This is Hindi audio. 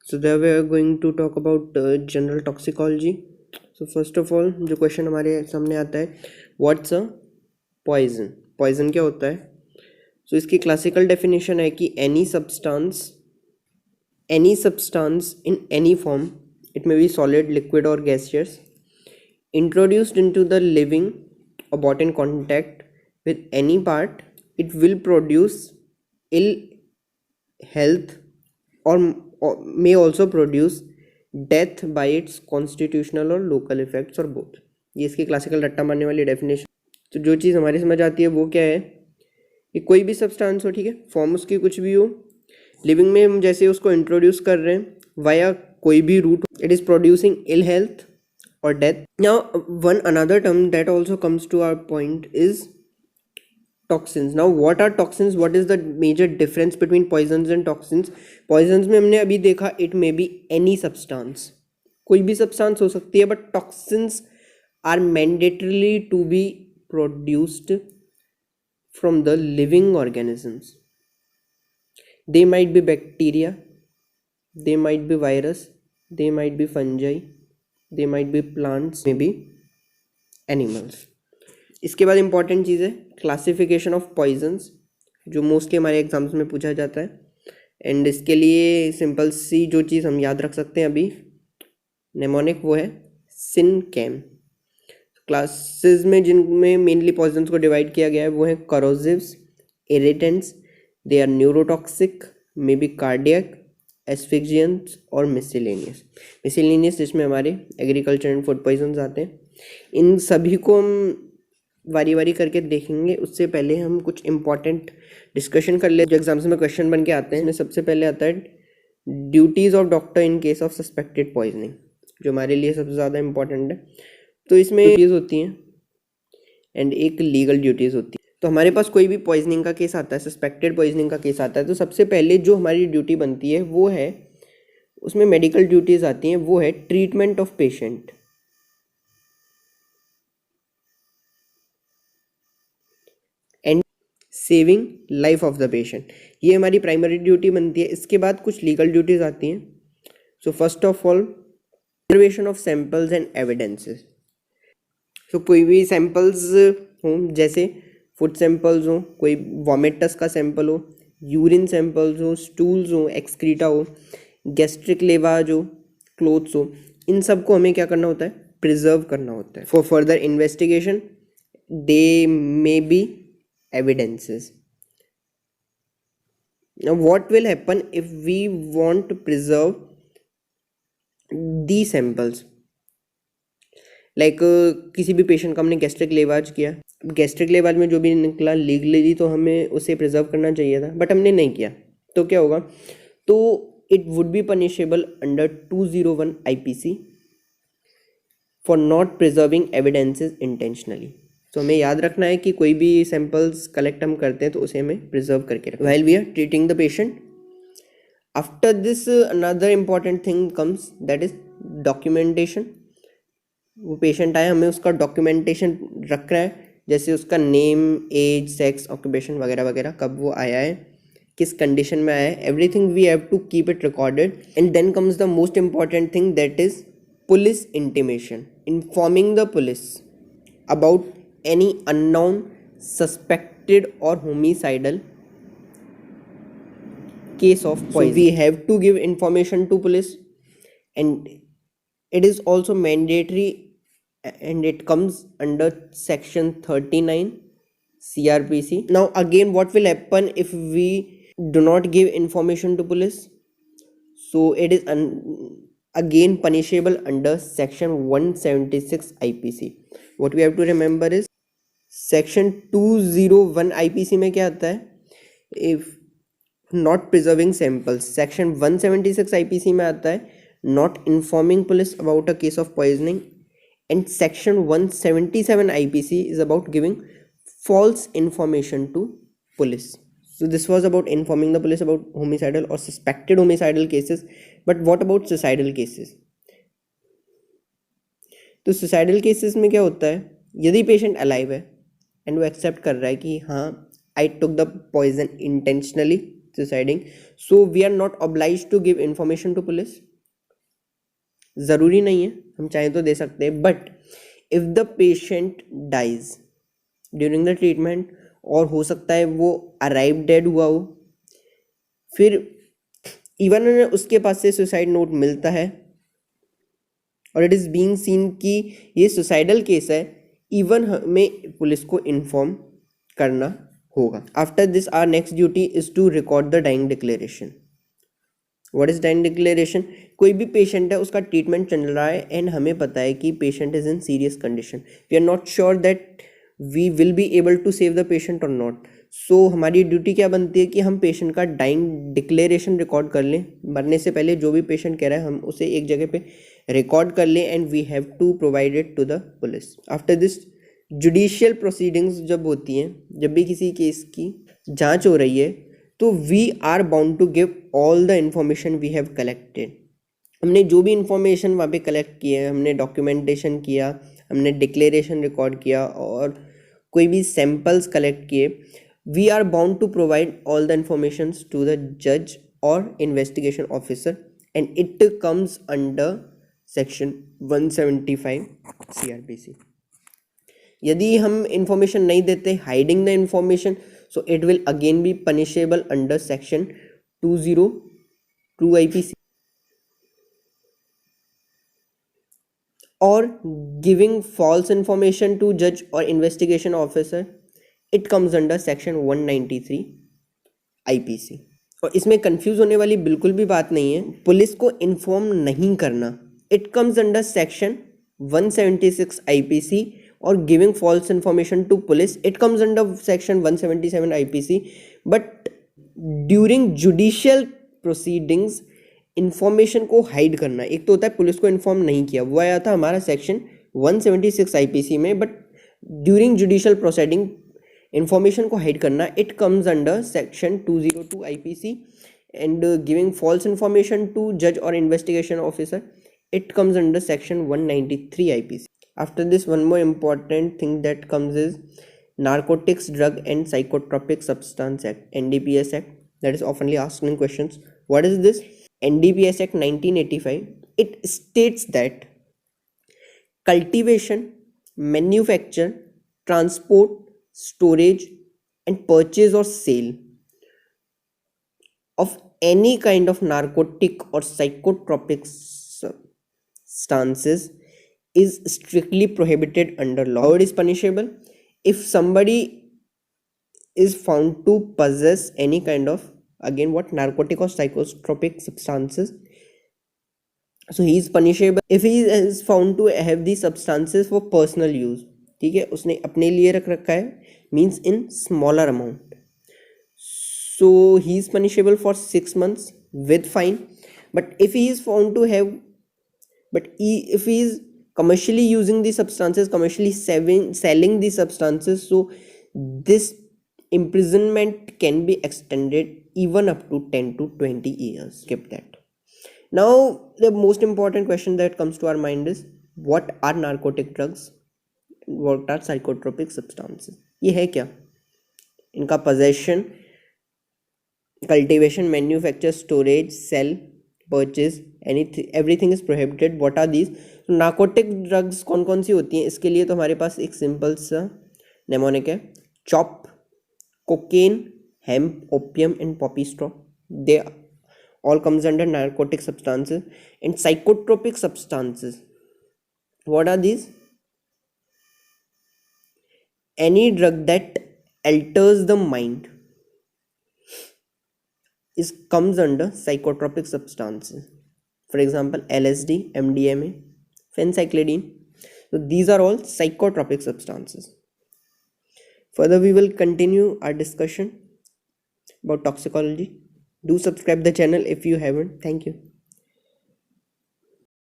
So there we are going to talk about general toxicology. So first of all जो क्वेश्चन हमारे सामने आता है, व्हाट्स अ पॉइजन. पॉइजन क्या होता है? सो इसकी क्लासिकल डेफिनेशन है कि any substance in any form, it may be solid, liquid और gaseous, introduced into the living or brought in contact with any part, it will produce ill health or may also produce death by its constitutional or local effects or both. ये इसकी क्लासिकल रट्टा मारने वाली डेफिनेशन. तो जो चीज़ हमारी समझ आती है वो क्या है कि कोई भी सब्सटेंस हो, ठीक है, फॉर्म उसकी कुछ भी हो, लिविंग में हम जैसे उसको इंट्रोड्यूस कर रहे हैं वाया कोई भी route, it is producing ill health or death. Now one another term that also comes to our point is toxins. Now what are toxins? What is the major difference between poisons and toxins? Poisons में हमने अभी देखा it may be any substance, कोई भी substance हो सकती है, but toxins are mandatorily to be produced from the living organisms. They might be bacteria, they might be virus, they might be fungi, they might be plants, maybe animals. इसके बाद इंपॉर्टेंट चीज़ है क्लासिफिकेशन ऑफ पॉइजन्स, जो मोस्टली हमारे एग्जाम्स में पूछा जाता है. एंड इसके लिए सिंपल सी जो चीज़ हम याद रख सकते हैं अभी नेमोनिक, वो है सिनकैम. क्लासेस में जिनमें मेनली पॉइजन्स को डिवाइड किया गया है वो है corrosives, irritants, they are neurotoxic, may be cardiac, asphyxiants और मिसलेनियस जिसमें हमारे एग्रीकल्चर एंड फूड पॉइजन्स आते हैं. इन सभी को हम वारी करके देखेंगे. उससे पहले हम कुछ इंपॉर्टेंट डिस्कशन कर ले जो एग्जाम्स में क्वेश्चन बन के आते हैं. इसमें सबसे पहले आता है duties of doctor in case of suspected poisoning, जो हमारे लिए सबसे ज़्यादा इंपॉर्टेंट है. तो इसमें ड्यूटीज़ होती हैं एंड एक लीगल ड्यूटीज़ होती है. तो हमारे पास कोई भी पॉइजनिंग का केस आता है, सस्पेक्टेड पॉइजनिंग का केस आता है, तो सबसे पहले जो हमारी ड्यूटी बनती है वो है, उसमें मेडिकल ड्यूटीज़ आती हैं, वो है treatment of patient and saving life of the patient. ये हमारी प्राइमरी ड्यूटी बनती है. इसके बाद कुछ लीगल ड्यूटीज़ आती हैं. So first of all preservation of samples and evidences. So कोई भी सैंपल्स हों, जैसे फूड सैंपल्स हो, कोई वॉमिटस का सैंपल हो, यूरिन सैंपल्स हो, स्टूल्स हो, एक्सक्रीटा हो, गैस्ट्रिक लेवाज हो, क्लोथ्स हो, इन सब को हमें क्या करना होता है? प्रिजर्व करना होता है. For further investigation they may be evidences. Now what will happen if we want to preserve these samples? Like किसी भी पेशेंट का हमने गैस्ट्रिक लेवाज किया, गैस्ट्रिक लेवाज में जो भी निकला लीगली तो हमें उसे प्रिजर्व करना चाहिए था, बट हमने नहीं किया, तो क्या होगा? तो it would be punishable under 201 IPC for not preserving evidences intentionally. तो हमें याद रखना है कि कोई भी सैंपल्स कलेक्ट हम करते हैं तो उसे हमें प्रिजर्व करके रखना. While we are treating the patient, after this another important thing comes, that is documentation. वो पेशेंट आया, हमें उसका डॉक्यूमेंटेशन रखना है, जैसे उसका नेम, एज, सेक्स, ऑक्यूपेशन वगैरह वगैरह, कब वो आया है, किस कंडीशन में आया है, everything we have to keep it recorded. And then comes the most important thing, that is police intimation, informing the police about any unknown, suspected or homicidal case of poison. So we have to give information to police, and it is also mandatory, and it comes under section 39 CRPC. Now again, what will happen if we do not give information to police? So it is again punishable under section 176 IPC. What we have to remember is section 201 IPC में क्या आता है? If not preserving samples. Section 176 IPC में आता है not informing police about a case of poisoning, and section 177 IPC is about giving false information to police. So this was about informing the police about homicidal or suspected homicidal cases. But what about suicidal cases? तो suicidal cases में क्या होता है? यदि पेशेंट अलाइव है एंड वो एक्सेप्ट कर रहा है कि हाँ, I took the poison intentionally, suiciding, so we are not obliged to give information to police. ज़रूरी नहीं है, हम चाहें तो दे सकते हैं, but if the patient dies during the treatment, और हो सकता है वो अराइव डेड हुआ हो, फिर इवन उसके पास से सुसाइड नोट मिलता है और इट इज़ बीइंग सीन कि ये सुसाइडल केस है, इवन हमें पुलिस को इन्फॉर्म करना होगा. After this our next duty is to record the dying declaration. What is dying declaration? कोई भी पेशेंट है, उसका ट्रीटमेंट चल रहा है एंड हमें पता है कि patient is in serious condition, we are not sure that we will be able to save the patient और नॉट. सो हमारी ड्यूटी क्या बनती है कि हम पेशेंट का डाइंग डिक्लेरेशन रिकॉर्ड कर लें. मरने से पहले जो भी पेशेंट कह रहा है हम उसे एक जगह पे रिकॉर्ड कर लें and we have to provide it to the police. After this judicial proceedings जब होती हैं, जब भी किसी केस की जांच हो रही है, तो we are bound to give all the information we have collected. हमने जो भी इंफॉर्मेशन वहाँ पे कलेक्ट किया है, हमने डॉक्यूमेंटेशन किया, हमने डिक्लेरेशन रिकॉर्ड किया और कोई भी सैम्पल्स कलेक्ट किए, we are bound to provide all the information to the जज और investigation officer and it comes under section 175 CRPC. यदि हम इंफॉर्मेशन नहीं देते, hiding the information, so it will again be punishable under section 202 IPC. Or giving false information to judge or investigation officer, it comes under section 193 IPC. और इसमें कंफ्यूज होने वाली बिल्कुल भी बात नहीं है. पुलिस को इन्फॉर्म नहीं करना, it comes under section 176 IPC. और giving false information to police, it comes under section 177 IPC. But during judicial proceedings information को हाइड करना, एक तो होता है पुलिस को इन्फॉर्म नहीं किया, वो आया था हमारा सेक्शन 176 IPC में, but during judicial proceeding information को हाइड करना, it comes under section 202 IPC. And giving false information to जज और investigation officer, it comes under section 193 IPC. After this, one more important thing that comes is Narcotics, Drug and Psychotropic Substance Act, NDPS Act, that is oftenly asked in questions. What is this? NDPS Act 1985. It states that cultivation, manufacture, transport, storage and purchase or sale of any kind of narcotic or psychotropic substances is strictly prohibited under law. How it is punishable? If somebody is found to possess any kind of, again, what, narcotic or psychotropic substances, so he is punishable. If he is found to have these substances for personal use, ठीक है, उसने अपने लिए रख रखा है, means in smaller amount, so he is punishable for 6 months with fine. But if he is found to have, if he is commercially using these substances, commercially selling these substances, so this imprisonment can be extended even up to 10 to 20 years. Skip that. Now the most important question that comes to our mind is, what are narcotic drugs, what are psychotropic substances? ये है क्या? इनका possession, cultivation, manufacture, storage, sell, purchase, everything is prohibited. What are these? Narcotic drugs कौन कौन सी होती हैं? इसके लिए तो हमारे पास एक सिंपल सा नेमोनिक है, chop, cocaine, hemp, opium and Poppy straw. They all comes under narcotic substances. And psychotropic substances, what are these? Any drug that alters the mind comes under psychotropic substances. For example, LSD, MDMA, phencyclidine. So these are all psychotropic substances. Further, we will continue our discussion about toxicology. Do subscribe the channel if you haven't. Thank you.